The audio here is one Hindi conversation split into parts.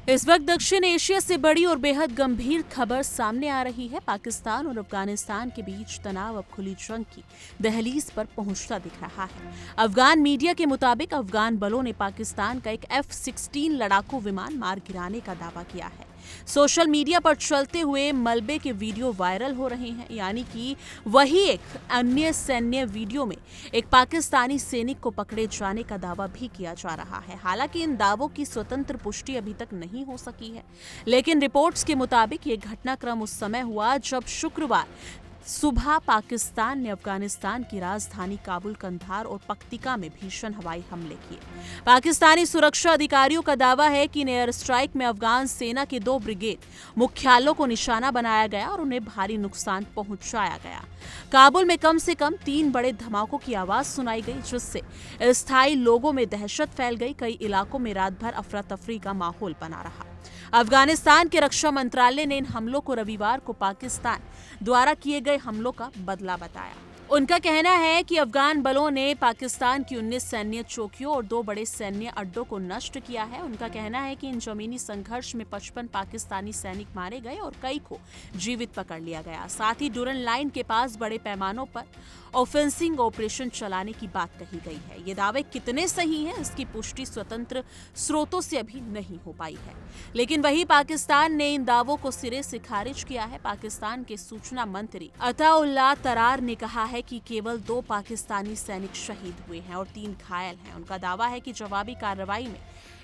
इस वक्त दक्षिण एशिया से बड़ी और बेहद गंभीर खबर सामने आ रही है। पाकिस्तान और अफगानिस्तान के बीच तनाव अब खुली जंग की दहलीज पर पहुंचता दिख रहा है। अफगान मीडिया के मुताबिक अफगान बलों ने पाकिस्तान का एक F-16 लड़ाकू विमान मार गिराने का दावा किया है। सोशल मीडिया पर चलते हुए मलबे के वीडियो वायरल हो रहे हैं, यानी कि वही एक अन्य सैन्य वीडियो में एक पाकिस्तानी सैनिक को पकड़े जाने का दावा भी किया जा रहा है। हालांकि इन दावों की स्वतंत्र पुष्टि अभी तक नहीं हो सकी है, लेकिन रिपोर्ट्स के मुताबिक ये घटनाक्रम उस समय हुआ जब शुक्रवार सुबह पाकिस्तान ने अफगानिस्तान की राजधानी काबुल, कंधार और पख्तिका में भीषण हवाई हमले किए। पाकिस्तानी सुरक्षा अधिकारियों का दावा है कि इन एयर स्ट्राइक में अफगान सेना के 2 ब्रिगेड मुख्यालयों को निशाना बनाया गया और उन्हें भारी नुकसान पहुंचाया गया। काबुल में कम से कम 3 बड़े धमाकों की आवाज सुनाई गई, जिससे स्थायी लोगों में दहशत फैल गई। कई इलाकों में रात भर अफरा तफरी का माहौल बना रहा। अफगानिस्तान के रक्षा मंत्रालय ने इन हमलों को रविवार को पाकिस्तान द्वारा किए गए हमलों का बदला बताया। उनका कहना है कि अफगान बलों ने पाकिस्तान की 19 सैन्य चौकियों और 2 बड़े सैन्य अड्डों को नष्ट किया है। उनका कहना है कि इन जमीनी संघर्ष में 55 पाकिस्तानी सैनिक मारे गए और कई को जीवित पकड़ लिया गया। साथ ही डूरन लाइन के पास बड़े पैमानों पर ऑफेंसिंग ऑपरेशन चलाने की बात कही गई है। ये दावे कितने सही हैं, इसकी पुष्टि स्वतंत्र स्रोतों से अभी नहीं हो पाई है, लेकिन वही पाकिस्तान ने इन दावों को सिरे से खारिज किया है। पाकिस्तान के सूचना मंत्री अताउल्लाह तरार ने कहा है कि केवल 2 पाकिस्तानी सैनिक शहीद हुए हैं और 3 घायल हैं। उनका दावा है कि जवाबी कार्रवाई में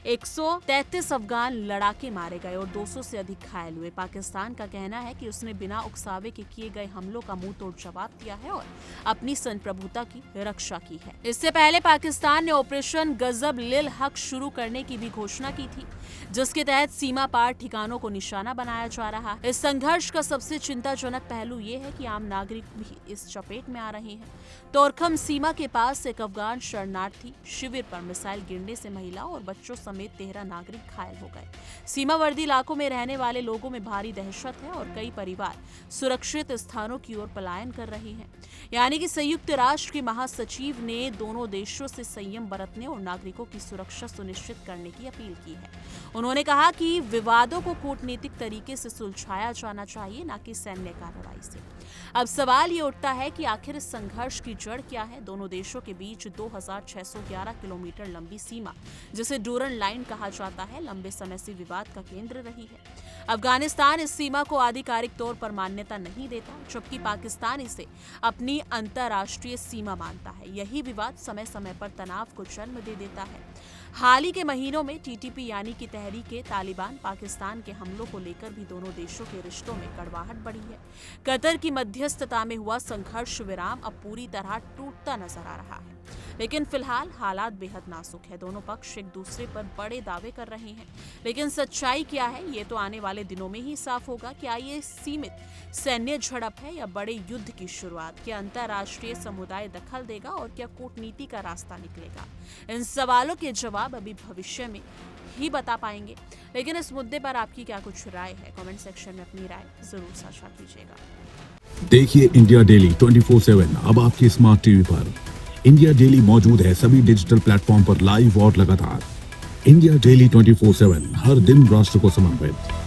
133 अफगान लड़ाके मारे गए और 200 से अधिक घायल हुए। पाकिस्तान का कहना है कि उसने बिना उकसावे के किए गए हमलों का मुंह तोड़ जवाब दिया है और अपनी संप्रभुता की रक्षा की है। इससे पहले पाकिस्तान ने ऑपरेशन गजब लिल हक शुरू करने की भी घोषणा की थी, जिसके तहत सीमा पार ठिकानों को निशाना बनाया जा रहा है। इस संघर्ष का सबसे चिंताजनक पहलू ये है कि आम नागरिक भी इस चपेट में आ रहे हैं। तोरखम सीमा के पास एक अफगान शरणार्थी शिविर पर मिसाइल गिरने से महिला और बच्चों समेत 13 नागरिक घायल हो गए। सीमावर्ती इलाकों में रहने वाले लोगों में भारी दहशत है और कई परिवार सुरक्षित स्थानों की ओर पलायन कर रहे हैं। यानी कि संयुक्त राष्ट्र के महासचिव ने दोनों देशों से संयम बरतने और नागरिकों की सुरक्षा सुनिश्चित करने की अपील की है। उन्होंने कहा कि विवादों को कूटनीतिक तरीके से सुलझाया जाना चाहिए, न कि सैन्य कार्रवाई से। अब सवाल ये उठता है कि आखिर इस संघर्ष की जड़ क्या है। दोनों देशों के बीच 2611 किलोमीटर लंबी सीमा, जिसे डूरन लाइन कहा जाता है, लंबे समय से विवाद का केंद्र रही है। अफगानिस्तान इस सीमा को आधिकारिक तौर पर मान्यता नहीं देता, जबकि पाकिस्तान इसे अपनी अंतर्राष्ट्रीय सीमा मानता है। यही विवाद समय समय पर तनाव को जन्म दे देता है। हाल ही के महीनों में TTP यानी कि तहरीके तालिबान पाकिस्तान के हमलों को लेकर भी दोनों देशों के रिश्तों में कड़वाहट बढ़ी है। कतर की मध्यस्थता में हुआ संघर्ष विराम अब पूरी तरह टूटता नजर आ रहा है, लेकिन फिलहाल हालात बेहद नाजुक है। दोनों पक्ष एक दूसरे पर बड़े दावे कर रहे हैं, लेकिन सच्चाई क्या है ये तो आने वाले दिनों में ही साफ होगा। क्या ये सीमित सैन्य झड़प है या बड़े युद्ध की शुरुआत? क्या अंतर्राष्ट्रीय समुदाय दखल देगा और क्या कूटनीति का रास्ता निकलेगा? इन सवालों के जवाब अभी भविष्य में ही बता पाएंगे, लेकिन इस मुद्दे पर आपकी क्या कुछ राय है? कमेंट सेक्शन में अपनी राय जरूर साझा कीजिएगा। देखिए इंडिया डेली 24/7 अब आपकी स्मार्ट टीवी पर। इंडिया डेली मौजूद है सभी डिजिटल प्लेटफॉर्म पर लाइव और लगातार। इंडिया डेली 24/7 हर दिन राष्ट्र को समर्पित।